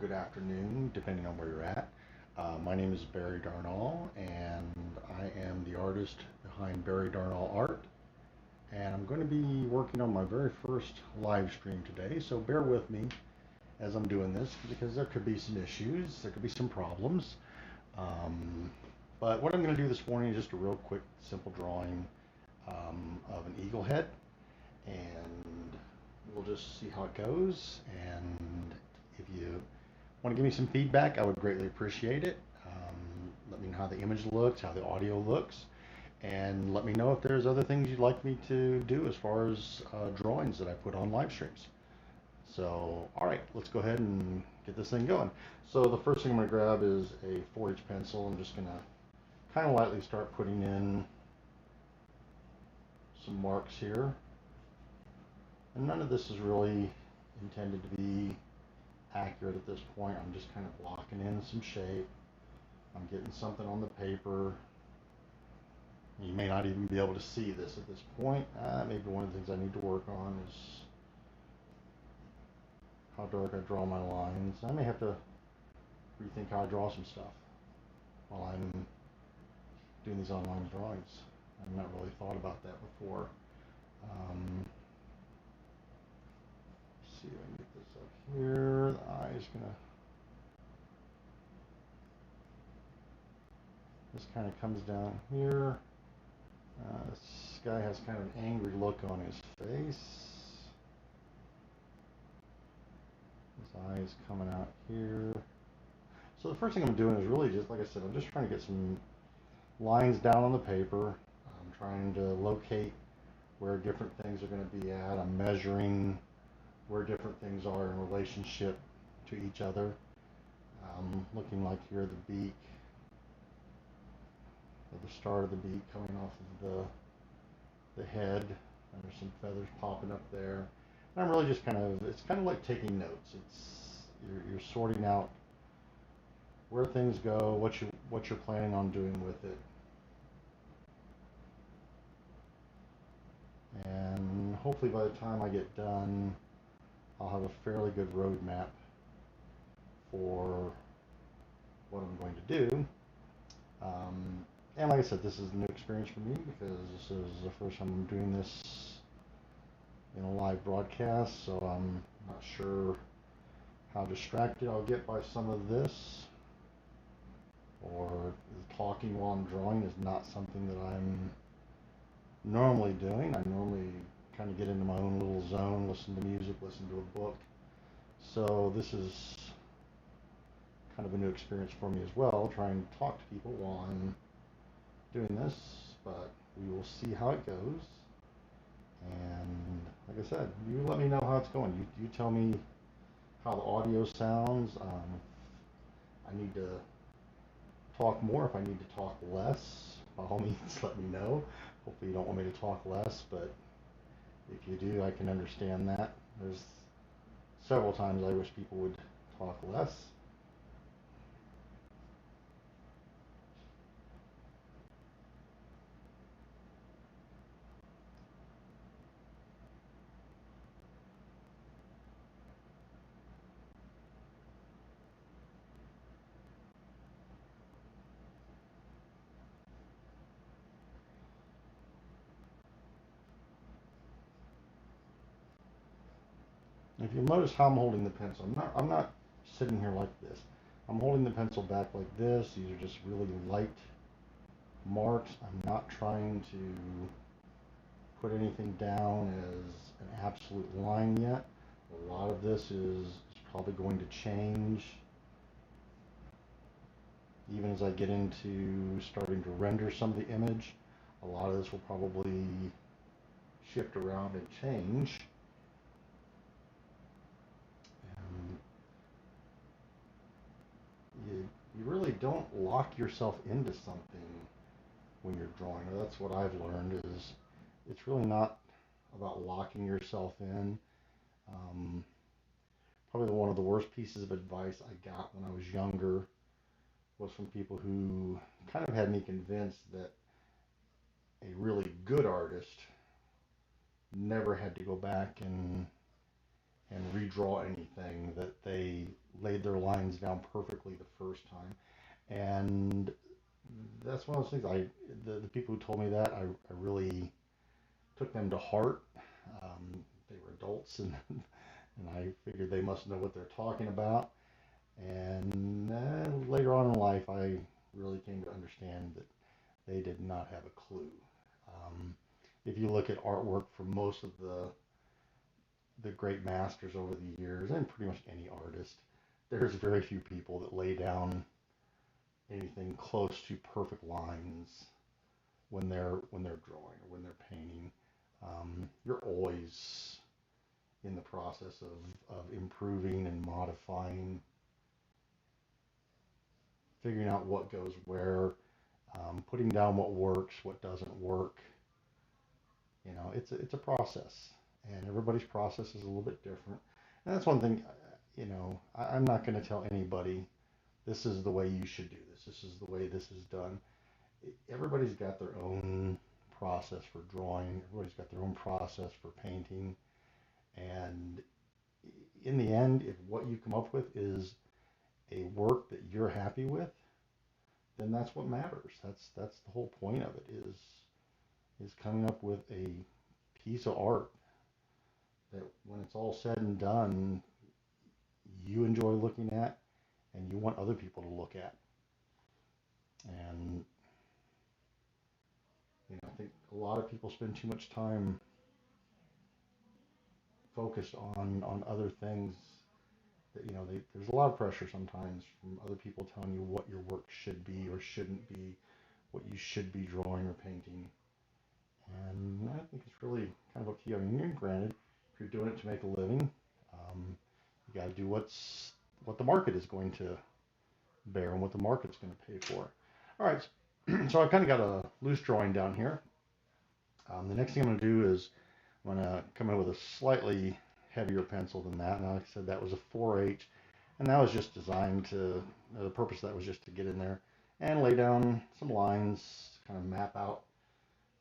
good afternoon, depending on where you're at. My name is Barry Darnall, and I am the artist behind Barry Darnall Art. And I'm going to be working on my very first live stream today, so bear with me as I'm doing this because there could be some issues, there could be some problems. Um, but what I'm going to do this morning is just a real quick, simple drawing of an eagle head, and we'll just see how it goes. And if you want to give me some feedback, I would greatly appreciate it. Let me know how the image looks, how the audio looks, and let me know if there's other things you'd like me to do as far as drawings that I put on live streams. So, all right, let's go ahead and get this thing going. So the first thing I'm going to grab is a 4H pencil. I'm just going to kind of lightly start putting in some marks here. And none of this is really intended to be accurate at this point. I'm just kind of blocking in some shape. I'm getting something on the paper. You may not even be able to see this at this point. Maybe one of the things I need to work on is how dark I draw my lines. I may have to rethink how I draw some stuff while I'm doing these online drawings. I've not really thought about that before. Let's see if I can get this up here. The eye is gonna. This kind of comes down here. This guy has kind of an angry look on his face. His eye is coming out here. So the first thing I'm doing is really just, like I said, I'm just trying to get some lines down on the paper. I'm trying to locate where different things are going to be at. I'm measuring where different things are in relationship to each other. Looking like here the beak, or the start of the beak coming off of the head. And there's some feathers popping up there. And I'm really just it's kind of like taking notes. You're sorting out where things go, what you're planning on doing with it. And hopefully by the time I get done, I'll have a fairly good roadmap for what I'm going to do. And like I said, this is a new experience for me because this is the first time I'm doing this in a live broadcast, so I'm not sure how distracted I'll get by some of this, or talking while I'm drawing is not something that I'm normally doing. I normally kind of get into my own little zone, listen to music, listen to a book. So this is kind of a new experience for me as well, trying to talk to people while I'm doing this, but we will see how it goes. And like I said, you let me know how it's going. You tell me how the audio sounds. I need to talk more. If I need to talk less, by all means, let me know. Hopefully, you don't want me to talk less, but if you do, I can understand that. There's several times I wish people would talk less. If you'll notice how I'm holding the pencil, I'm not sitting here like this. I'm holding the pencil back like this. These are just really light marks. I'm not trying to put anything down as an absolute line yet. A lot of this is probably going to change even as I get into starting to render some of the image. A lot of this will probably shift around and change. And you really don't lock yourself into something when you're drawing. Or that's what I've learned is it's really not about locking yourself in. Um, Probably one of the worst pieces of advice I got when I was younger was from people who kind of had me convinced that a really good artist never had to go back and and redraw anything, that they laid their lines down perfectly the first time. And that's one of those things. The people who told me that, I really took them to heart. They were adults, and I figured they must know what they're talking about. And later on in life, I really came to understand that they did not have a clue. Um, if you look at artwork from most of the great masters over the years, and pretty much any artist, there's very few people that lay down anything close to perfect lines when they're drawing or when they're painting. You're always in the process of improving and modifying, figuring out what goes where, putting down what works, what doesn't work. You know, it's a process, and everybody's process is a little bit different. And that's one thing, you know, I'm not going to tell anybody this is the way you should do this. This is the way this is done. Everybody's got their own process for drawing. Everybody's got their own process for painting. And in the end, if what you come up with is a work that you're happy with, then that's what matters. That's the whole point of it, is coming up with a piece of art that when it's all said and done, you enjoy looking at and you want other people to look at. And you know, I think a lot of people spend too much time focused on other things that, you know, there's a lot of pressure sometimes from other people telling you what your work should be or shouldn't be, what you should be drawing or painting. And I think it's really kind of up to you. I mean, granted, if you're doing it to make a living, you got to do what the market is going to bear and what the market's going to pay for. All right, so I kind of got a loose drawing down here. The next thing I'm going to do is I'm going to come in with a slightly heavier pencil than that. And like I said, that was a 4H, and that was just designed to, the purpose of that was just to get in there and lay down some lines, kind of map out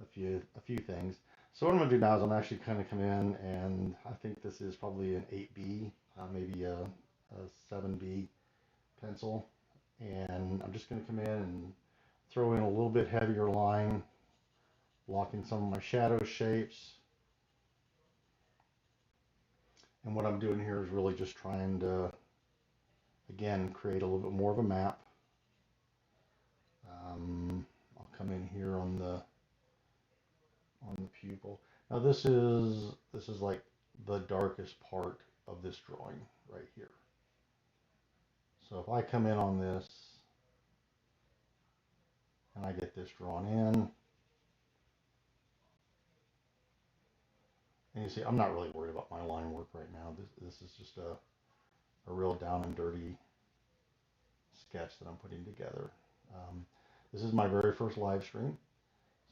a few things. So what I'm going to do now is I'm actually kind of come in, and I think this is probably an 8B, maybe a 7B pencil. And I'm just going to come in and throw in a little bit heavier line, lock in some of my shadow shapes. And what I'm doing here is really just trying to, again, create a little bit more of a map. I'll come in here on the pupil. Now this is like the darkest part of this drawing right here. So if I come in on this and I get this drawn in, and you see I'm not really worried about my line work right now. This is just a real down and dirty sketch that I'm putting together. This is my very first live stream,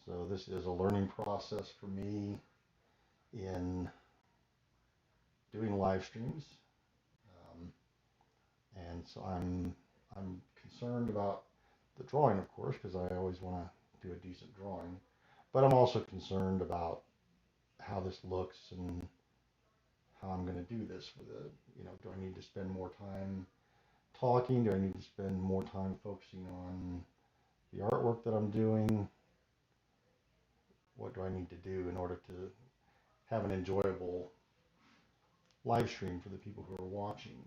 so this is a learning process for me in doing live streams, and so I'm concerned about the drawing, of course, because I always want to do a decent drawing, but I'm also concerned about how this looks and how I'm going to do this with it. You know, do I need to spend more time talking? Do I need to spend more time focusing on the artwork that I'm doing? What do I need to do in order to have an enjoyable live stream for the people who are watching?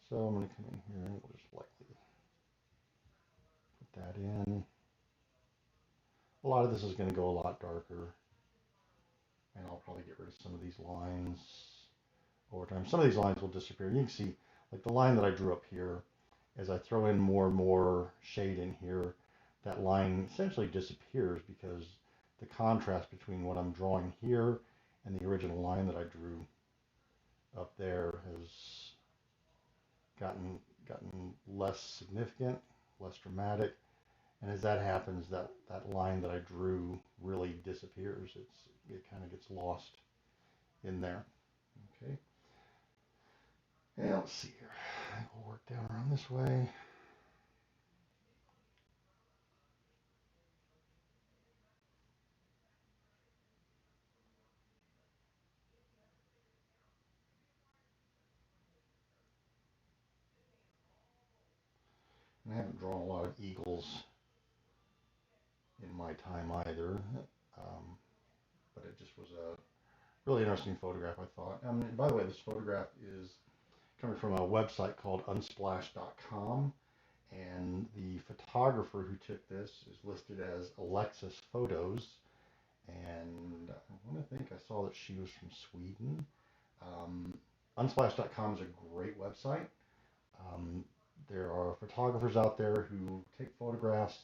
So I'm going to come in here and we'll just lightly put that in. A lot of this is going to go a lot darker, and I'll probably get rid of some of these lines over time. Some of these lines will disappear. You can see, like the line that I drew up here, as I throw in more and more shade in here, that line essentially disappears because the contrast between what I'm drawing here and the original line that I drew up there has gotten less significant, less dramatic. And as that happens, that line that I drew really disappears. It kind of gets lost in there. Okay. And let's see here. I think we'll work down around this way. I haven't drawn a lot of eagles in my time either, but it just was a really interesting photograph, I thought. By the way, this photograph is coming from a website called unsplash.com, and the photographer who took this is listed as Alexis Photos, and I want to think I saw that she was from Sweden. Um, Unsplash.com is a great website. Um, there are photographers out there who take photographs,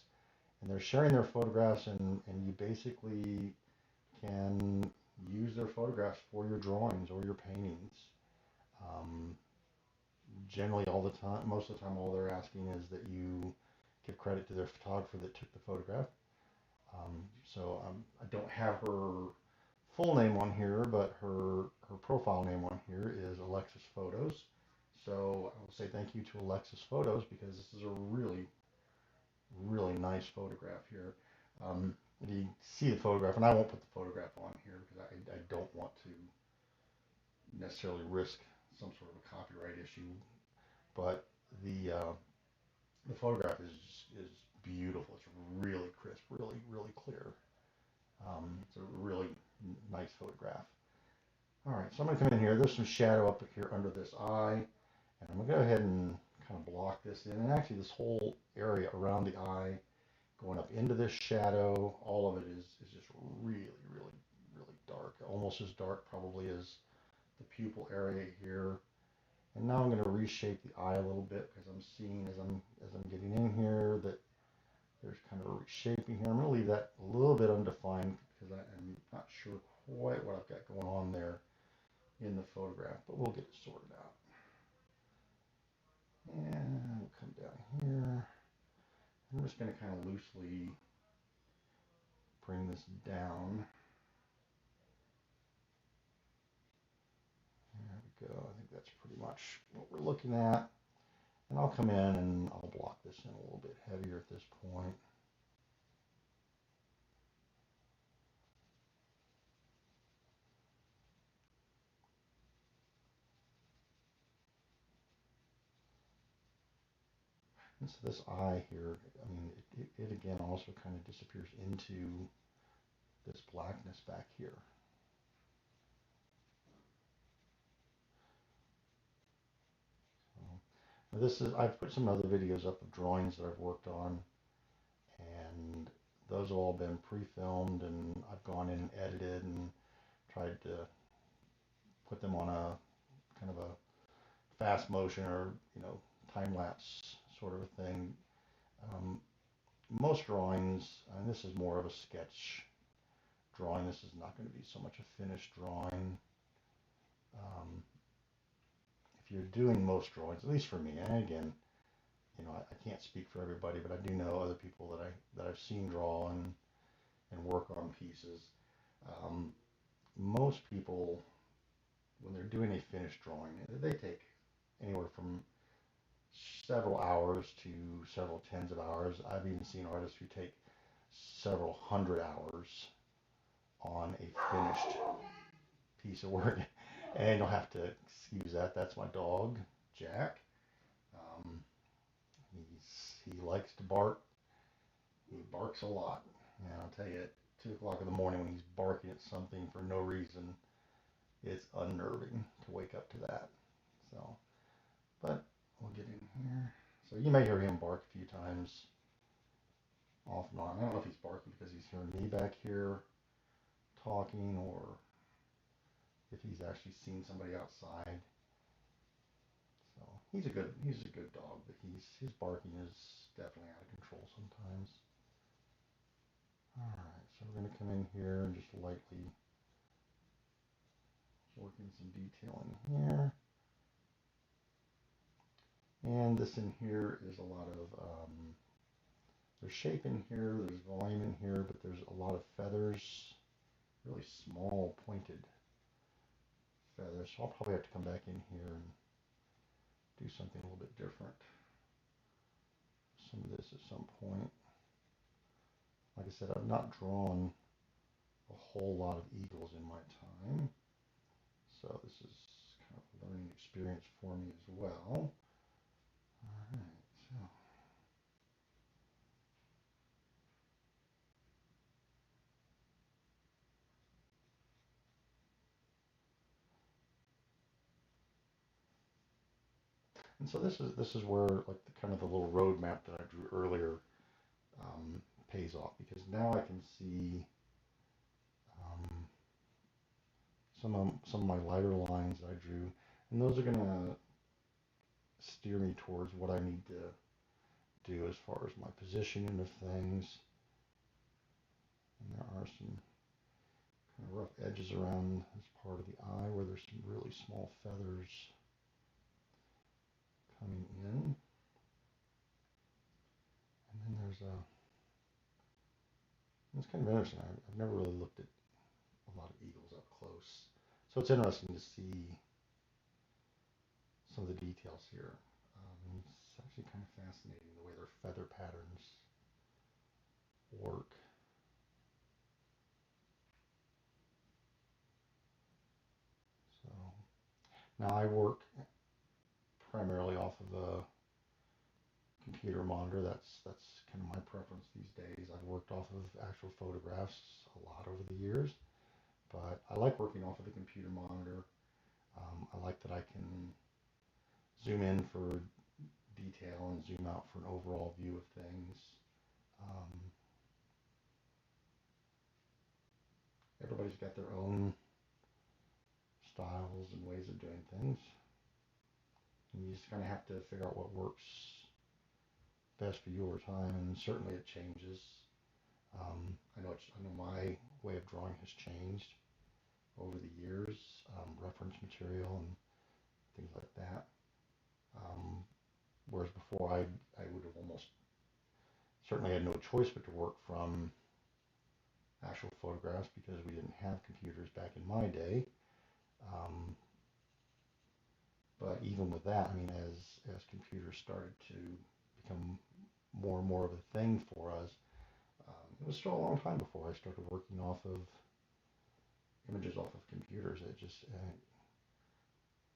and they're sharing their photographs, and you basically can use their photographs for your drawings or your paintings. Um, Generally, all the time, most of the time, all they're asking is that you give credit to their photographer that took the photograph. I don't have her full name on here, but her profile name on here is Alexis Photos. So I will say thank you to Alexis Photos because this is a really, really nice photograph here. If you see the photograph, and I won't put the photograph on here because I don't want to necessarily risk some sort of a copyright issue, but the photograph is beautiful. It's really crisp, really, really clear. It's a really nice photograph. All right, so I'm going to come in here. There's some shadow up here under this eye, and I'm going to go ahead and kind of block this in. And actually, this whole area around the eye, going up into this shadow, all of it is just really, really, really dark. Almost as dark probably as the pupil area here. And now I'm going to reshape the eye a little bit because I'm seeing as I'm getting in here that there's kind of a reshaping here. I'm going to leave that a little bit undefined because I'm not sure quite what I've got going on there in the photograph, but we'll get it sorted out. And we'll come down here. I'm just going to kind of loosely bring this down. There we go. I think that's pretty much what we're looking at. And I'll come in and I'll block this in a little bit heavier at this point. And so this eye here, I mean, it again also kind of disappears into this blackness back here. So this is, I've put some other videos up of drawings that I've worked on, and those have all been pre-filmed, and I've gone in and edited and tried to put them on a kind of a fast motion or, time lapse sort of a thing. Most drawings, and this is more of a sketch drawing. This is not going to be so much a finished drawing. If you're doing most drawings, at least for me, and again, I can't speak for everybody, but I do know other people that I've seen draw and work on pieces. Most people, when they're doing a finished drawing, they take anywhere from several hours to several tens of hours. I've even seen artists who take several hundred hours on a finished piece of work. And you'll have to excuse that. That's my dog, Jack. Um, he likes to bark. He barks a lot. And I'll tell you, at 2 o'clock in the morning when he's barking at something for no reason, it's unnerving to wake up to that. So, but we'll get in here. So you may hear him bark a few times off and on. I don't know if he's barking because he's hearing me back here talking or if he's actually seen somebody outside. So he's a good dog, but his barking is definitely out of control sometimes. All right, so we're going to come in here and just lightly work in some detail in here. And this in here is a lot of, there's shape in here, there's volume in here, but there's a lot of feathers, really small pointed feathers. So I'll probably have to come back in here and do something a little bit different. Some of this at some point. Like I said, I've not drawn a whole lot of eagles in my time. So this is kind of a learning experience for me as well. All right, so And so this is where like the kind of the little roadmap that I drew earlier pays off, because now I can see um, some of my lighter lines that I drew, and those are gonna steer me towards what I need to do as far as my positioning of things. And there are some kind of rough edges around this part of the eye where there's some really small feathers coming in. And then it's kind of interesting. I've never really looked at a lot of eagles up close. So it's interesting to see some of the details here. It's actually kind of fascinating the way their feather patterns work. So now I work primarily off of a computer monitor. That's kind of my preference these days. I've worked off of actual photographs a lot over the years, but I like working off of the computer monitor. I like that I can zoom in for detail and zoom out for an overall view of things. Um, Everybody's got their own styles and ways of doing things, and you just kind of have to figure out what works best for your time. And certainly it changes. I know my way of drawing has changed over the years, reference material and things like that. Um, Whereas before I would have almost certainly had no choice but to work from actual photographs because we didn't have computers back in my day. Um, but even with that, I mean, as computers started to become more and more of a thing for us, it was still a long time before I started working off of images off of computers. It just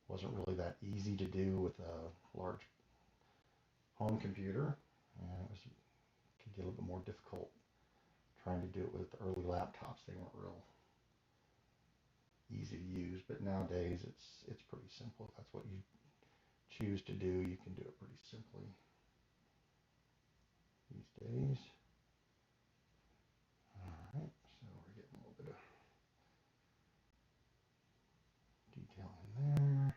wasn't really that easy to do with a large home computer, and could get a little bit more difficult trying to do it with the early laptops. They weren't real easy to use, but nowadays it's pretty simple. If that's what you choose to do, you can do it pretty simply these days. All right, so we're getting a little bit of detail in there.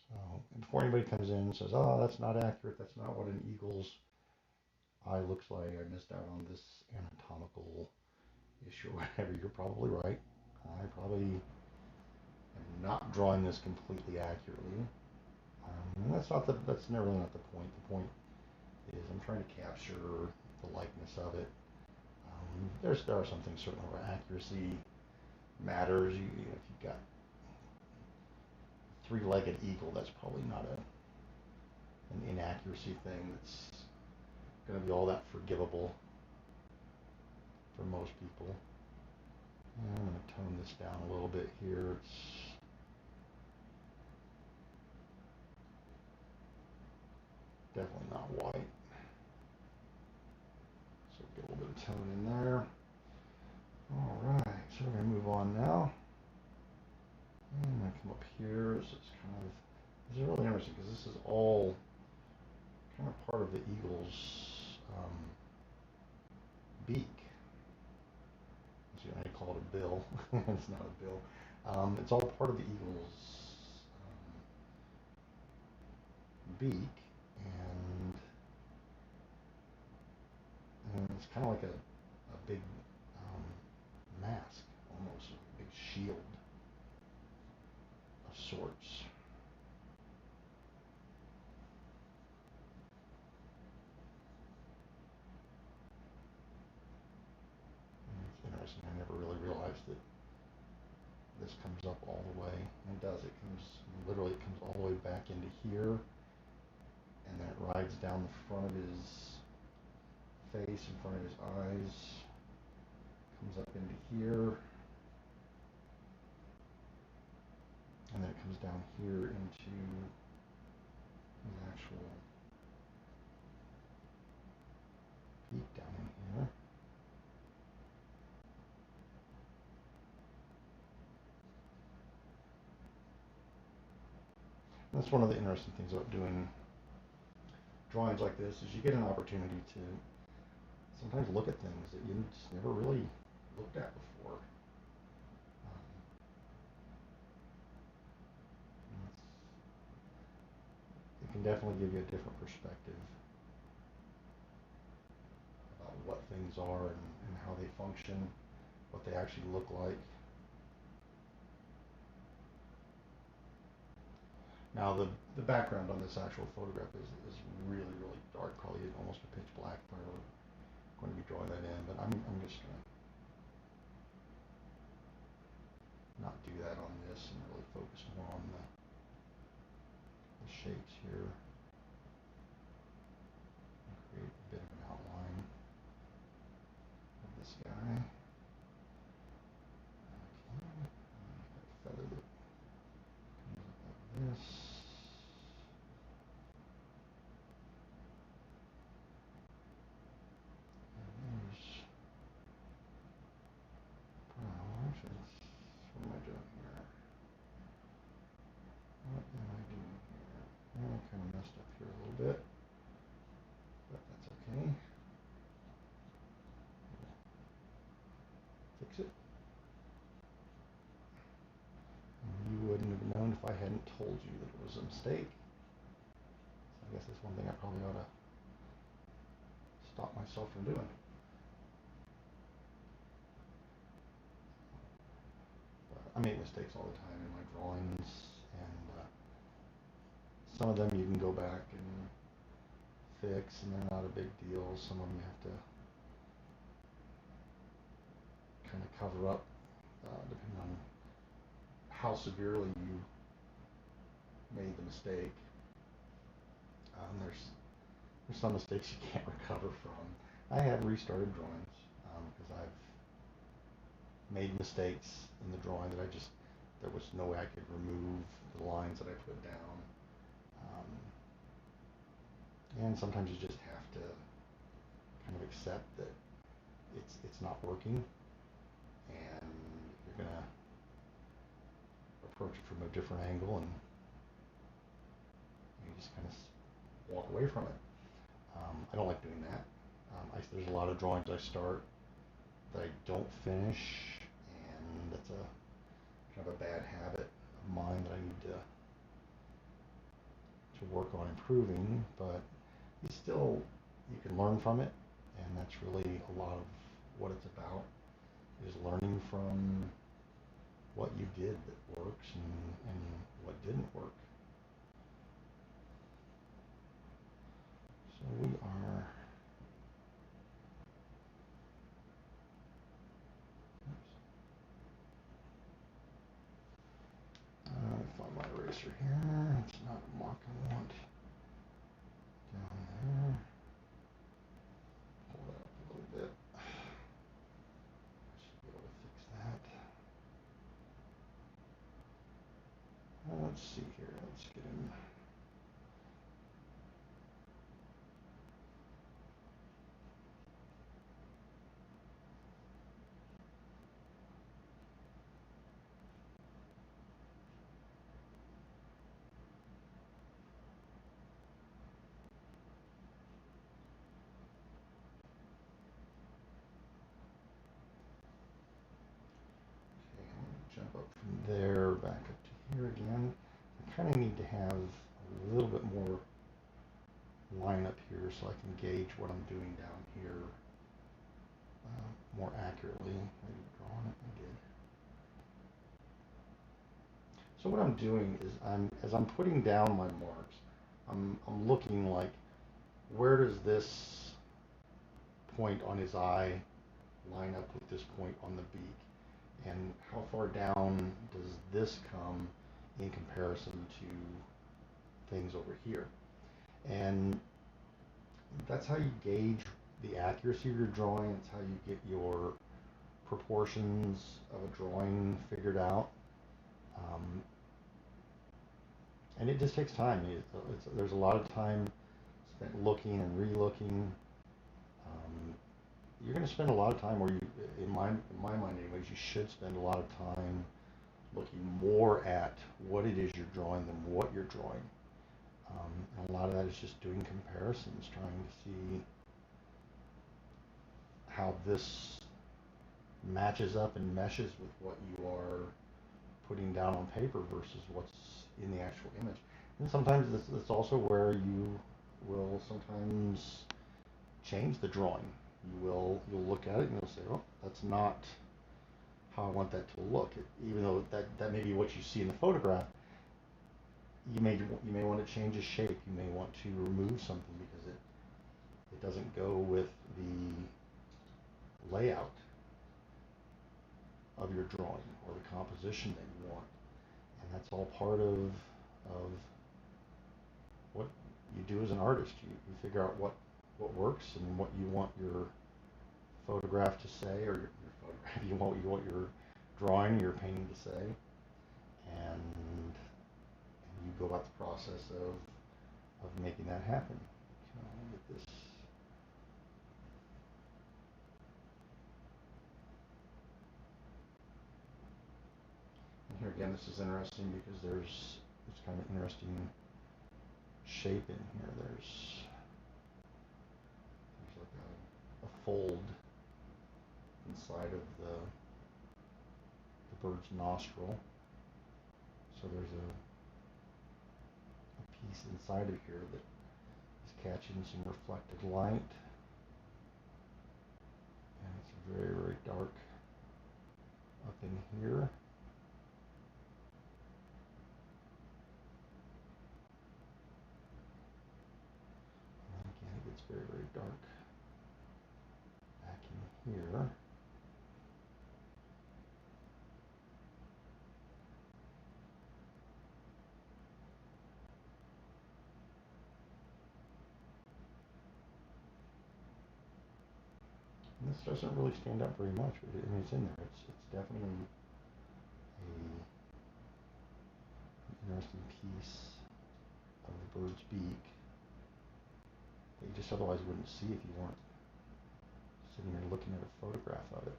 So, and before anybody comes in and says, "Oh, that's not accurate. That's not what an eagle's eye looks like. I missed out on this anatomical issue or whatever," you're probably right. I probably am not drawing this completely accurately. And that's never really not the point. The point is I'm trying to capture the likeness of it. There are some things certainly where accuracy matters. If you've got a three-legged eagle, that's probably not an inaccuracy thing that's going to be all that forgivable for most people. And I'm going to tone this down a little bit here. It's definitely not white. So get a little bit of tone in there. All right, so we're going to move on now. And I'm going to come up here. So it's kind of, this is really interesting because this is all kind of part of the eagle's beak. So I call it a bill. It's not a bill. It's all part of the eagle's beak, and it's kind of like a big mask, almost a big shield of sorts. And it's interesting. I never really realized that this comes up all the way. And it does. It comes all the way back into here, and then it rides down the front of his face in front of his eyes. Comes up into here. And then it comes down here into his actual peak down in here. And that's one of the interesting things about doing drawings like this is you get an opportunity to sometimes look at things that you just never really looked at before. It can definitely give you a different perspective about what things are and how they function, what they actually look like. Now the background on this actual photograph is really, really dark, probably almost a pitch black if I were going to be drawing that in, but I'm just going to not do that on this and really focus more on the shapes here. Create a bit of an outline of this guy. Okay, feather that comes up like this. What am I doing here? I kind of messed up here a little bit, but that's okay. Fix it. And you wouldn't have known if I hadn't told you that it was a mistake. So I guess that's one thing I probably ought to stop myself from doing. I make mistakes all the time in my drawings, and some of them you can go back and fix, and they're not a big deal. Some of them you have to kind of cover up, depending on how severely you made the mistake. There's some mistakes you can't recover from. I have restarted drawings because I've made mistakes in the drawing that there was no way I could remove the lines that I put down. And sometimes you just have to kind of accept that it's not working, and you're gonna approach it from a different angle, and you just kind of walk away from it. I don't like doing that. There's a lot of drawings I start that I don't finish, and that's a kind of a bad habit of mine that I need to work on improving. But you can learn from it, and that's really a lot of what it's about, is learning from what you did that works and what didn't work. So we are, find my eraser here. It's not a mark I want. Down there. Pull that up a little bit. Should be able to fix that. Let's see here. Let's get in. Jump up from there back up to here again. I kind of need to have a little bit more line up here so I can gauge what I'm doing down here more accurately. Maybe drawing it, I did. So what I'm doing is as I'm putting down my marks, I'm looking like, where does this point on his eye line up with this point on the beak? And how far down does this come in comparison to things over here? And that's how you gauge the accuracy of your drawing. It's how you get your proportions of a drawing figured out. Um, and it just takes time. There's a lot of time spent looking and re-looking. You're going to spend a lot of time, or you, in my mind anyways, you should spend a lot of time looking more at what it is you're drawing than what you're drawing. And a lot of that is just doing comparisons, trying to see how this matches up and meshes with what you are putting down on paper versus what's in the actual image. And sometimes it's also where you will sometimes change the drawing. You'll look at it and you'll say, oh, that's not how I want that to look. Even though that may be what you see in the photograph, you may want to change a shape. You may want to remove something because it doesn't go with the layout of your drawing or the composition that you want. And that's all part of what you do as an artist. You figure out what works and what you want your photograph to say, or your photograph, you want your drawing, your painting to say, and you go about the process of making that happen. So I'll get this. And here again, this is interesting because there's kind of interesting shape in here. There's like a fold inside of the bird's nostril. So there's a piece inside of here that is catching some reflected light. And it's very, very dark up in here. And again, it gets very, very dark back in here. And this doesn't really stand up very much, but I mean, it's in there. It's definitely an interesting piece of the bird's beak that you just otherwise wouldn't see if you weren't sitting here looking at a photograph of it.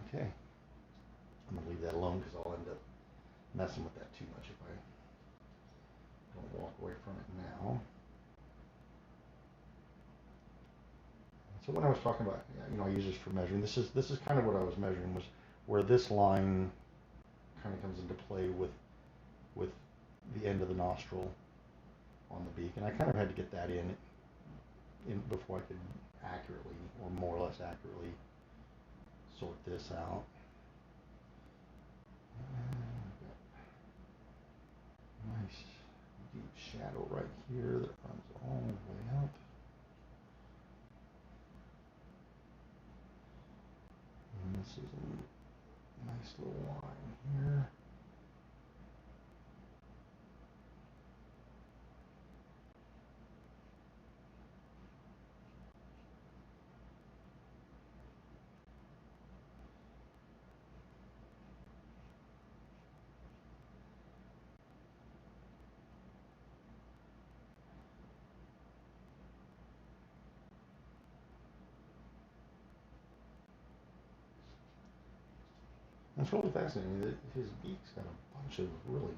Okay, I'm going to leave that alone because I'll end up messing with that too much if I don't walk away from it now. So when I was talking about, I use this for measuring. This is kind of what I was measuring, was where this line kind of comes into play with the end of the nostril on the beak, and I kind of had to get that in before I could accurately, or more or less accurately, sort this out. Nice deep shadow right here that runs all the way up. And this is a nice little line here. It's really fascinating that his beak's got a bunch of really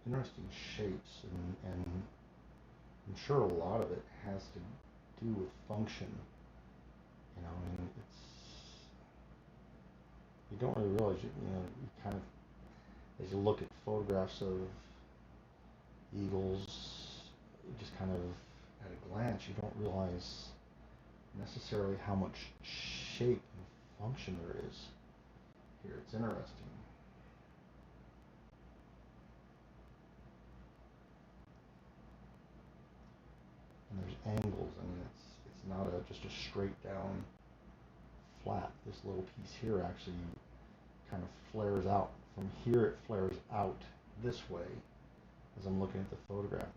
interesting shapes, and I'm sure a lot of it has to do with function. And you don't really realize it. You kind of, as you look at photographs of eagles, just kind of at a glance, you don't realize necessarily how much shape and function there is here. It's interesting. And there's angles. I mean, it's not just a straight down flat. This little piece here actually kind of flares out. From here, it flares out this way as I'm looking at the photograph.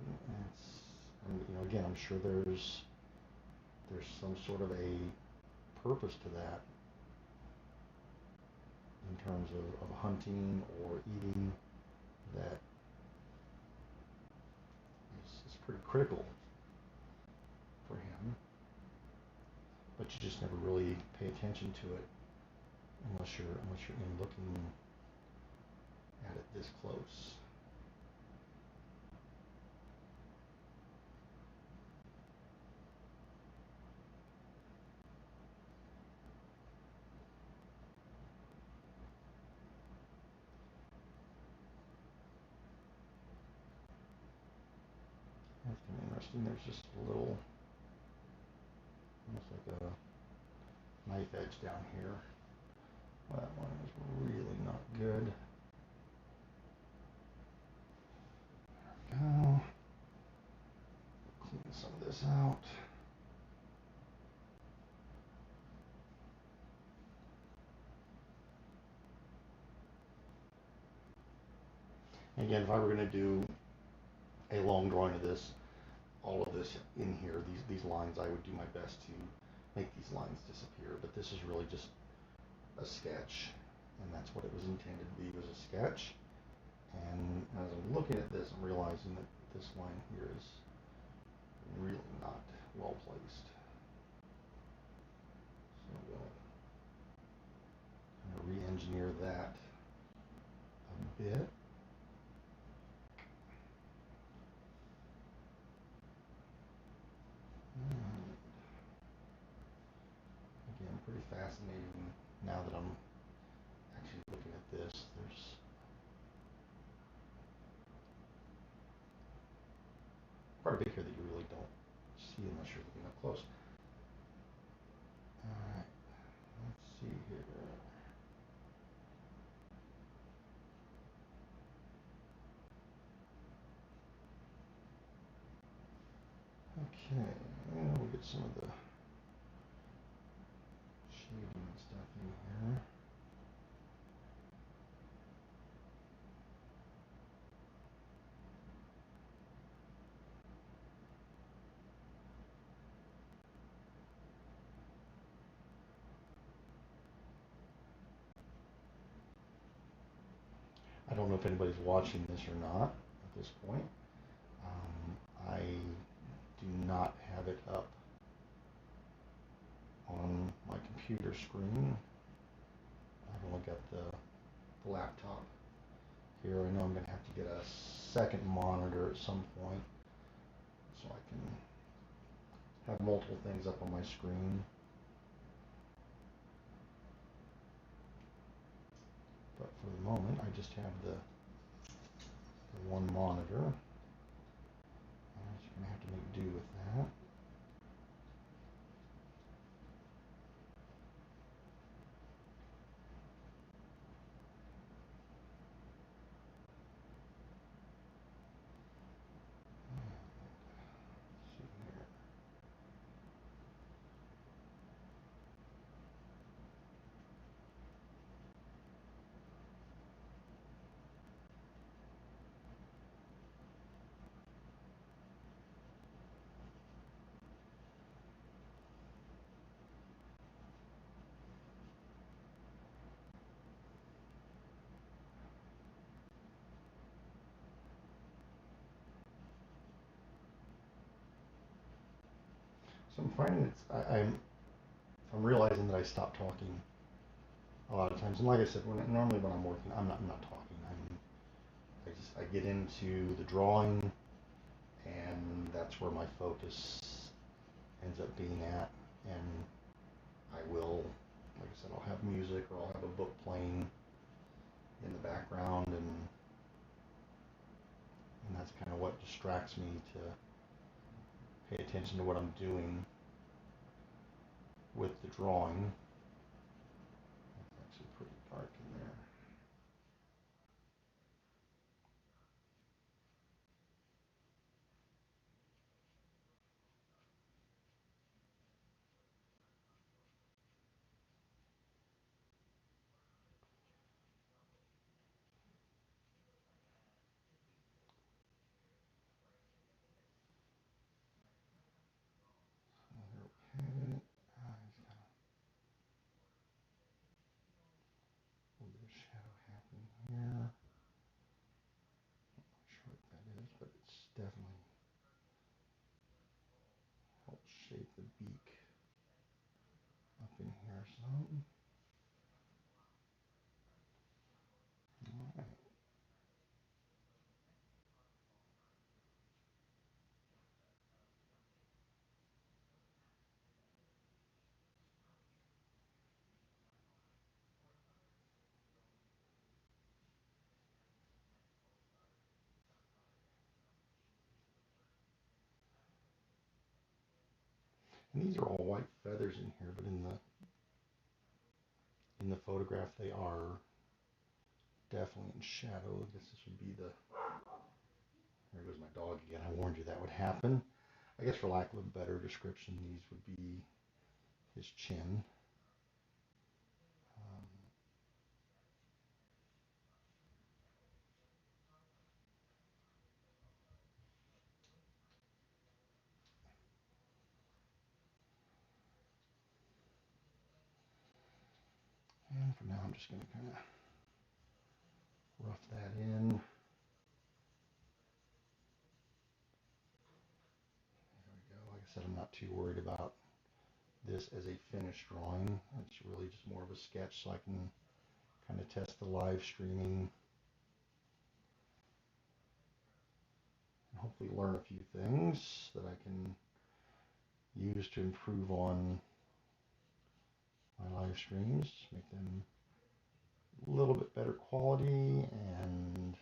And again, I'm sure there's there's some sort of a purpose to that in terms of hunting or eating that is pretty critical for him. But you just never really pay attention to it unless you're in looking at it this close. That's kind of interesting. There's just a little, almost like a knife edge down here. Well, that one is really not good. There we go. Clean some of this out. Again, if I were going to do a long drawing of this, all of this in here, these lines, I would do my best to make these lines disappear. But this is really just a sketch, and that's what it was intended to be, was a sketch. And as I'm looking at this, I'm realizing that this line here is really not well placed. So we'll kind of re-engineer that a bit. And again, pretty fascinating now that I'm actually looking at this. There's quite a bit here that you really don't see unless you're looking up close. Alright, let's see here. Okay, and we'll get some of the shading and stuff in here. I don't know if anybody's watching this or not at this point. I do not have it up on my computer screen. I've only got the laptop here. I know I'm going to have to get a second monitor at some point so I can have multiple things up on my screen. But for the moment, I just have the one monitor. I'm just going to have to make do with that. So I'm finding I'm realizing that I stop talking a lot of times. And like I said, normally when I'm working, I'm not talking. I get into the drawing, and that's where my focus ends up being at. And I will, like I said, I'll have music or I'll have a book playing in the background, and that's kind of what distracts me to pay attention to what I'm doing with the drawing. It's actually pretty dark in there. Okay. beak up in here some. All right. And these are all white feathers in here, but in the photograph they are definitely in shadow. I guess this would be the, there goes my dog again. I warned you that would happen. I guess for lack of a better description, these would be his chin. And for now, I'm just going to kind of rough that in. There we go. Like I said, I'm not too worried about this as a finished drawing. It's really just more of a sketch so I can kind of test the live streaming and hopefully learn a few things that I can use to improve on my live streams, make them a little bit better quality and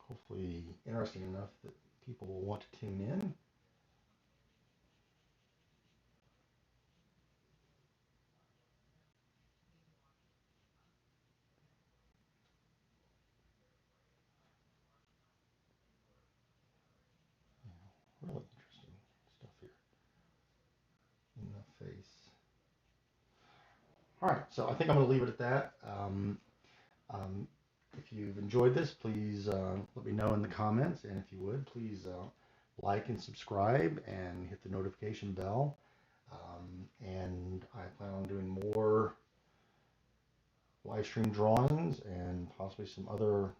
hopefully interesting enough that people will want to tune in. Really interesting stuff here in the face. All right, so I think I'm going to leave it at that. If you've enjoyed this, please let me know in the comments, and if you would, please like and subscribe and hit the notification bell. And I plan on doing more live stream drawings and possibly some other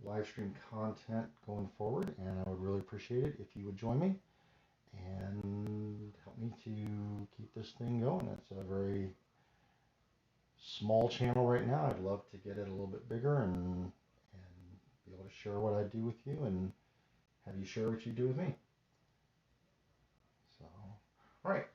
live stream content going forward, and I would really appreciate it if you would join me and help me to keep this thing going. It's a very small channel right now. I'd love to get it a little bit bigger and be able to share what I do with you and have you share what you do with me. So, all right.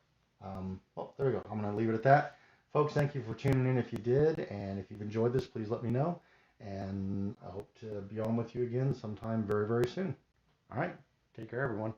Well, there we go. I'm going to leave it at that. Folks, thank you for tuning in if you did. And if you've enjoyed this, please let me know. And I hope to be on with you again sometime very, very soon. All right. Take care, everyone.